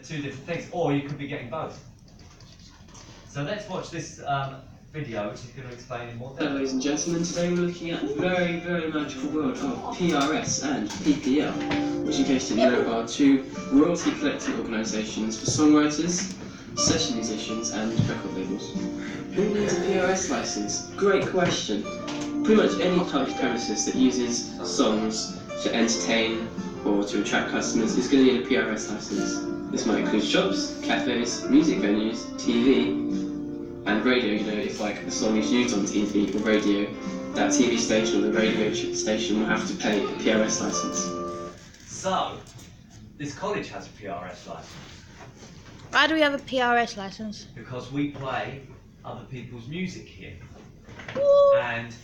two different things, or you could be getting both. So let's watch this video, which is going to explain in more depth. Ladies and gentlemen, today we're looking at the very, very magical world of PRS and PPL, which in case you didn't know are two royalty collecting organisations for songwriters, session musicians and record labels. Who needs a PRS licence? Great question. Pretty much any public premises that uses songs to entertain or to attract customers is going to need a PRS licence. This might include shops, cafes, music venues, TV, and radio. You know, if like a song is used on TV or radio, that TV station or the radio station will have to pay a PRS licence. So, this college has a PRS licence. Why do we have a PRS licence? Because we play other people's music here. Ooh. And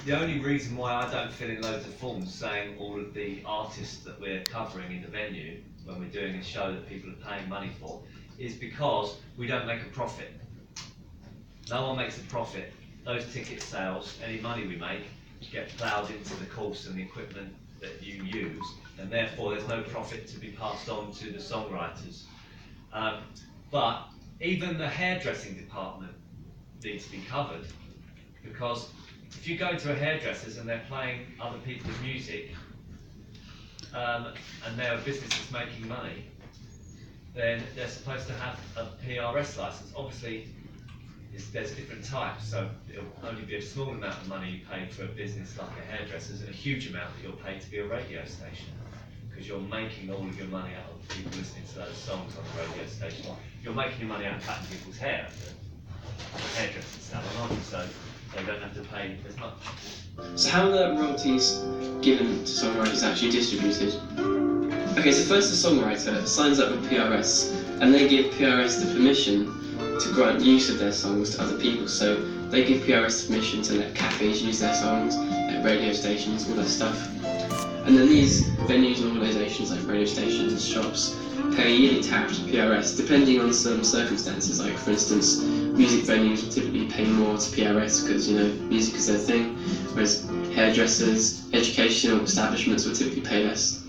the only reason why I don't fill in loads of forms saying all of the artists that we're covering in the venue when we're doing a show that people are paying money for is because we don't make a profit. No one makes a profit. Those ticket sales, any money we make, get ploughed into the course and the equipment that you use, and therefore there's no profit to be passed on to the songwriters. But even the hairdressing department needs to be covered, because if you go to a hairdresser's and they're playing other people's music, and their business is making money, then they're supposed to have a PRS license. Obviously, there's different types, so it'll only be a small amount of money you pay for a business like a hairdresser's and a huge amount that you'll pay to be a radio station, because you're making all of your money out of people listening to those songs on the radio station. You're making your money out of cutting people's hair at the hairdresser's salon, aren't you? So they don't have to pay as much. So how are the royalties given to songwriters actually distributed? Okay, so first the songwriter signs up with PRS, and they give PRS the permission to grant use of their songs to other people. So they give PRS permission to let cafes use their songs, let radio stations, all that stuff. And then these venues and organisations like radio stations, shops, pay a yearly tariff to PRS depending on some circumstances. Like for instance, music venues will typically pay more to PRS because, you know, music is their thing, whereas hairdressers, educational establishments will typically pay less.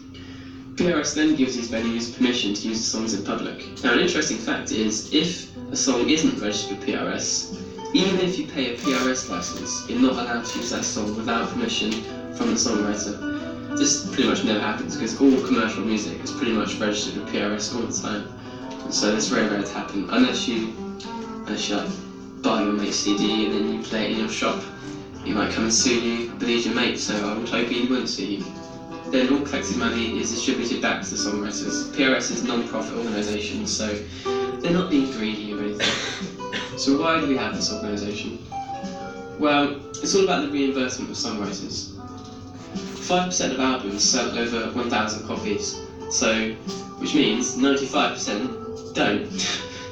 PRS then gives these venues permission to use the songs in public. Now an interesting fact is, if a song isn't registered with PRS, even if you pay a PRS licence, you're not allowed to use that song without permission from the songwriter. This pretty much never happens because all commercial music is pretty much registered with PRS all the time. And so it's very rare to happen, unless you like buy your mate's CD and then you play it in your shop. He might come and sue you, but he's your mate, so I would hope he wouldn't sue you. Then all collected money is distributed back to the songwriters. PRS is a non-profit organisation, so they're not being greedy or anything. So why do we have this organisation? Well, it's all about the reimbursement of songwriters. 5% of albums sell over 1,000 copies, so which means 95% don't.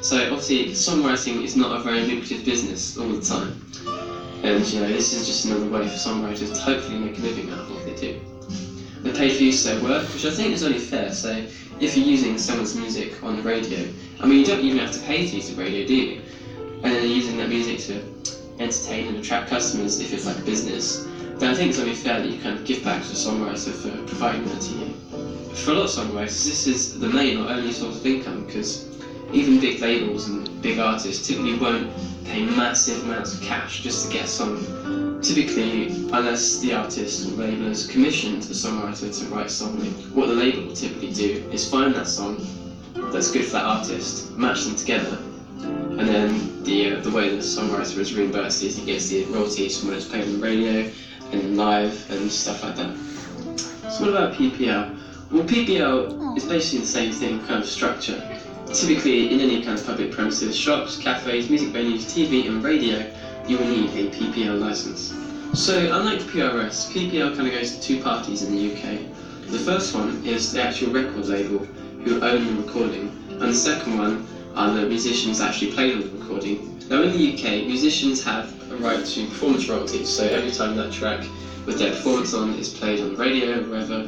So obviously songwriting is not a very lucrative business all the time. And you know, this is just another way for songwriters to hopefully make a living out of what they do. They pay for use of their work, which I think is only fair. So if you're using someone's music on the radio, I mean, you don't even have to pay to use the radio, do you? And then they're using that music to entertain and attract customers if it's like a business. Then I think it's only fair that you kind of give back to the songwriter for providing that to you. For a lot of songwriters, this is the main or only source of income, because even big labels and big artists typically won't pay massive amounts of cash just to get a song. Typically, unless the artist or label has commissioned the songwriter to write a song, what the label will typically do is find that song that's good for that artist, match them together, and then the way that the songwriter is reimbursed is he gets the royalties from when it's played on the radio and live and stuff like that. So what about PPL? Well, PPL is basically the same thing, kind of structure. Typically, in any kind of public premises, shops, cafes, music venues, TV and radio, you will need a PPL licence. So, unlike PRS, PPL kind of goes to two parties in the UK. The first one is the actual record label, who own the recording, and the second one are the musicians actually playing on the recording. Now, in the UK, musicians have a right to performance royalties, so every time that track with their performance on is played on the radio or wherever,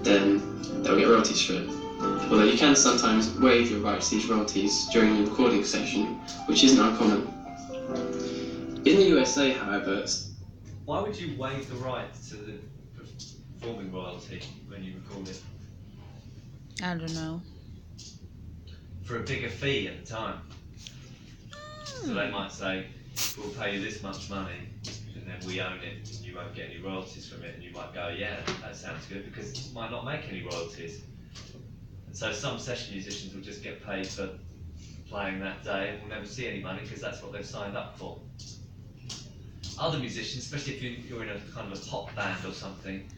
then they'll get royalties for it. Although you can sometimes waive your right to these royalties during the recording session, which isn't uncommon. In the USA, however, Why would you waive the right to the performing royalty when you record it? I don't know. for a bigger fee at the time. So they might say, we'll pay you this much money, and then we own it, and you won't get any royalties from it, and you might go, yeah, that sounds good, because it might not make any royalties. And so some session musicians will just get paid for playing that day and will never see any money because that's what they've signed up for. Other musicians, especially if you're in a kind of a pop band or something,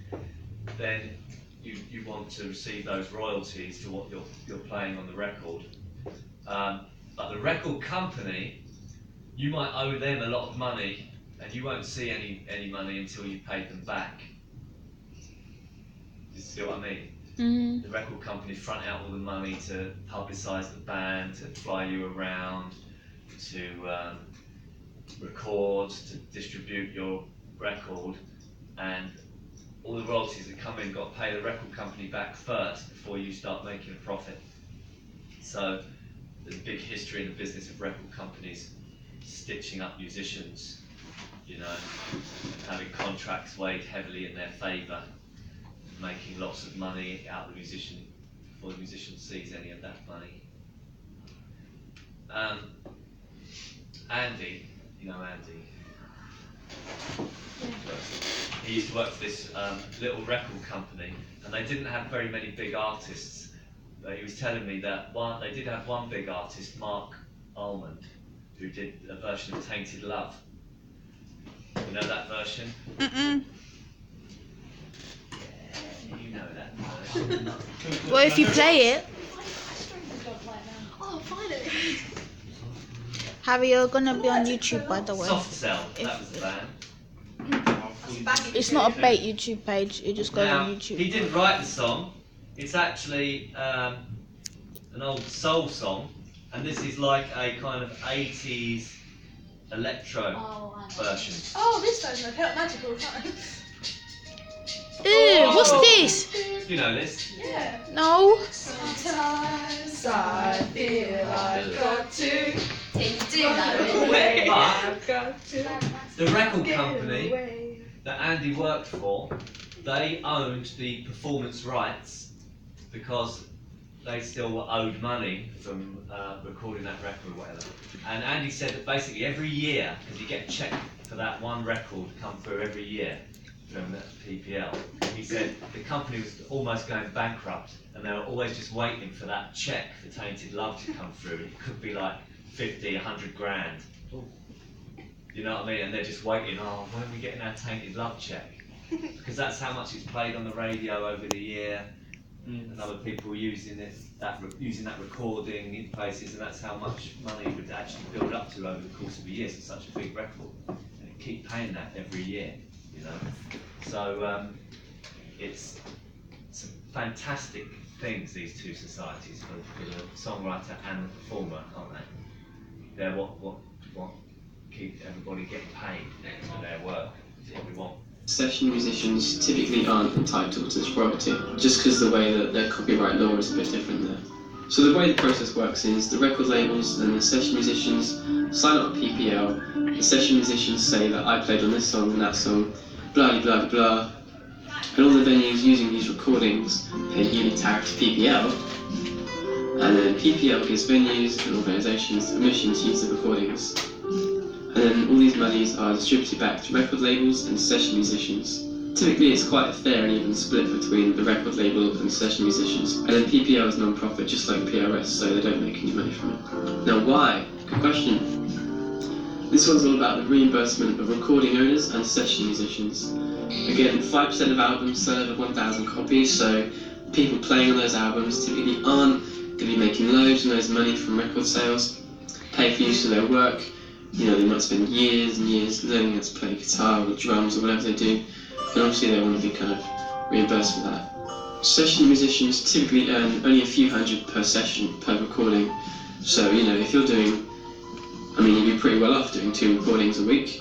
then you want to receive those royalties to what you're playing on the record. But the record company, you might owe them a lot of money and you won't see any money until you paid them back. You see what I mean? Mm. The record company front out all the money to publicise the band, to fly you around, to record, to distribute your record, and all the royalties that come in got to pay the record company back first before you start making a profit. So there's a big history in the business of record companies stitching up musicians, you know, and having contracts weighed heavily in their favour, making lots of money out of the musician before the musician sees any of that money. Andy, you know Andy? He used to work for this little record company, and they didn't have very many big artists. But he was telling me that they did have one big artist, Mark Almond, who did a version of Tainted Love. You know that version? Mm-mm. You know that version. Well, if you play it, Oh, finally. Harry, you're gonna be on YouTube, by the way. Soft Cell, that was the band. It's not a bait YouTube page. It just goes Now, on YouTube. he didn't write the song. It's actually an old soul song, and this is like a kind of 80s electro Oh, I know. version. Oh, this version of Help Magical. Ew, what's this? You know this? Yeah. No. Sometimes I feel I've got to But I've got to the record company get away. that Andy worked for, they owned the performance rights because they still were owed money from recording that record or whatever. And Andy said that basically every year, because you get a check for that one record come through every year from the PPL, he said the company was almost going bankrupt and they were always just waiting for that check for Tainted Love to come through. It could be like 50, 100 grand. You know what I mean? And they're just waiting, oh, when are we getting our Tainted Love check? Because that's how much it's played on the radio over the year, and other people using it, using that recording in places, and that's how much money it would actually build up to over the course of a year. So it's such a big record, and it keep paying that every year, you know. So it's some fantastic things, these two societies, for the songwriter and the performer, aren't they? They're what keep everybody getting paid for their work. That's what we want. Session musicians typically aren't entitled to this royalty, just because the way that their copyright law is a bit different there. So the way the process works is the record labels and the session musicians sign up a PPL. The session musicians say that I played on this song and that song, blah blah blah, and all the venues using these recordings pay a yearly tariff to PPL, and then PPL gives venues and organisations permission to use the recordings. And then all these monies are distributed back to record labels and session musicians. Typically it's quite a fair and even split between the record label and session musicians. And then PPL is non-profit just like PRS, so they don't make any money from it. Now why? Good question. This one's all about the reimbursement of recording owners and session musicians. Again, 5% of albums sell over 1,000 copies, so people playing on those albums typically aren't going to be making loads and loads of money from record sales, pay for use of their work. You know, they might spend years and years learning how to play guitar or drums or whatever they do, and obviously they want to be kind of reimbursed for that. Session musicians typically earn only a few hundred per session, per recording, so you know, if you're doing, I mean, you'd be pretty well off doing 2 recordings a week.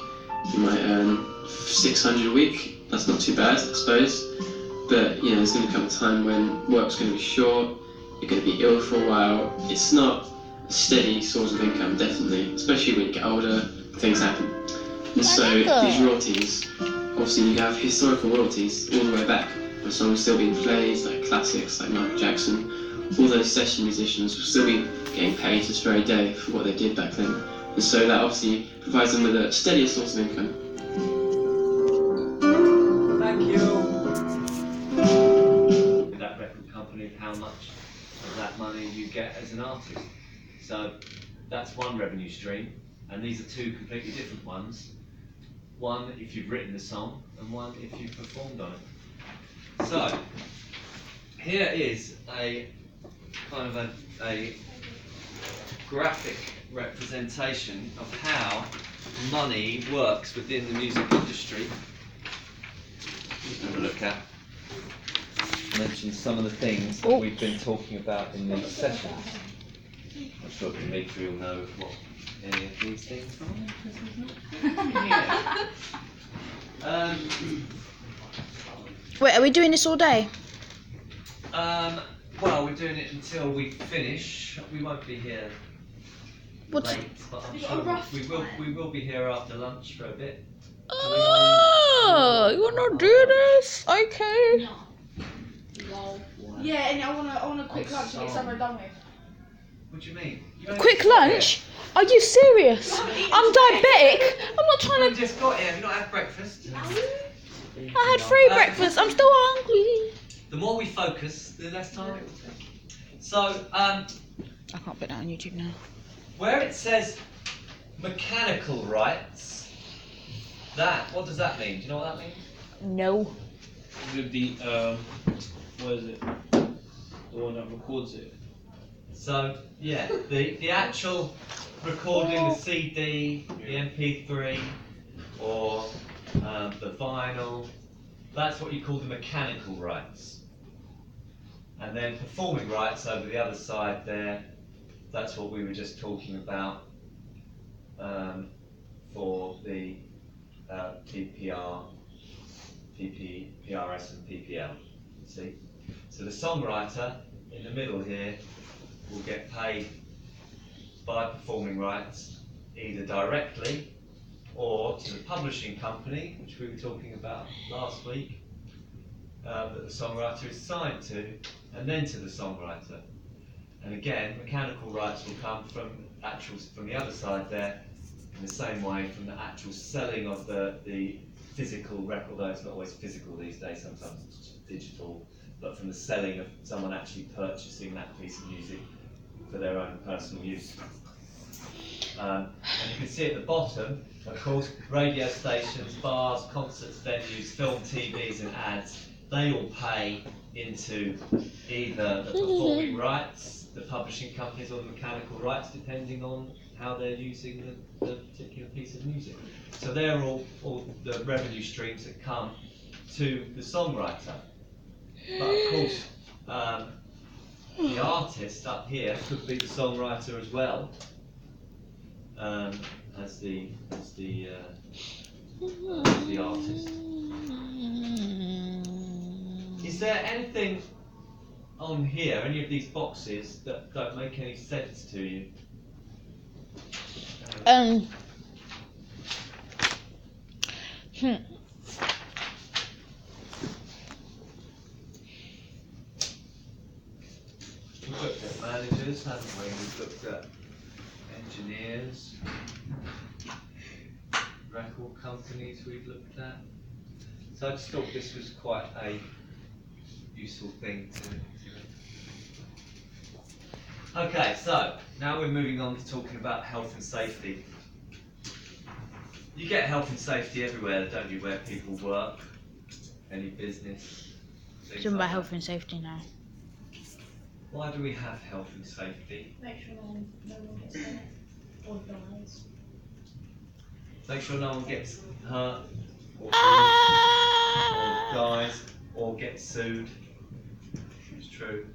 You might earn 600 a week, that's not too bad, I suppose, but you know, there's going to come a time when work's going to be short, you're going to be ill for a while. It's not steady source of income, definitely, especially when you get older, things happen. And so these royalties, obviously you have historical royalties all the way back, where songs still being played, like classics like Michael Jackson, all those session musicians will still be getting paid this very day for what they did back then. And so that obviously provides them with a steadier source of income. Thank you. That record company, how much of that money you get as an artist. So that's one revenue stream, and these are two completely different ones. One if you've written the song, and one if you've performed on it. So here is a kind of a graphic representation of how money works within the music industry. Have a look at. Mention some of the things that we've been talking about in these sessions. I'm sure Dimitri will know what any of these things are. Wait, are we doing this all day? Well, we're doing it until we finish. We won't be here late, but I'm sure we will be here after lunch for a bit. Oh, you wanna do this? Okay. Yeah, and I want a quick lunch and get somewhere done with. What do you mean? You only Quick just got lunch? Are you serious? I'm diabetic. I'm not here. trying You to. just got here. Have you not had breakfast? I had free breakfast. I'm still hungry. The more we focus, the less time it will take. So, I can't put that on YouTube now. where it says mechanical rights, what does that mean? Do you know what that means? No. With the what is it? The one that records it. So, yeah, the actual recording, the CD, the MP3, or the vinyl, that's what you call the mechanical rights. And then performing rights over the other side there, that's what we were just talking about for the PPR, PRS and PPL, you see? So the songwriter in the middle here will get paid by performing rights either directly or to the publishing company, which we were talking about last week, that the songwriter is signed to, and then to the songwriter. And again, mechanical rights will come from the other side there, in the same way from the actual selling of the physical record, although it's not always physical these days, sometimes it's just digital, but from the selling of someone actually purchasing that piece of music for their own personal use. And you can see at the bottom, of course, radio stations, bars, concerts, venues, film, TVs and ads, they all pay into either the performing rights, the publishing companies, or the mechanical rights, depending on how they're using the particular piece of music. So they're all the revenue streams that come to the songwriter. But of course, the artist up here could be the songwriter as well, as the artist. Is there anything on here, any of these boxes, that don't make any sense to you? We've looked at managers, haven't we? We've looked at engineers, record companies we've looked at. So I just thought this was quite a useful thing to. Okay, so now we're moving on to talking about health and safety. You get health and safety everywhere, don't you, where people work, any business. Talking about health and safety now. Why do we have health and safety? Make sure no one gets hurt or dies. Make sure no one gets hurt, or dies, or gets sued. It's true.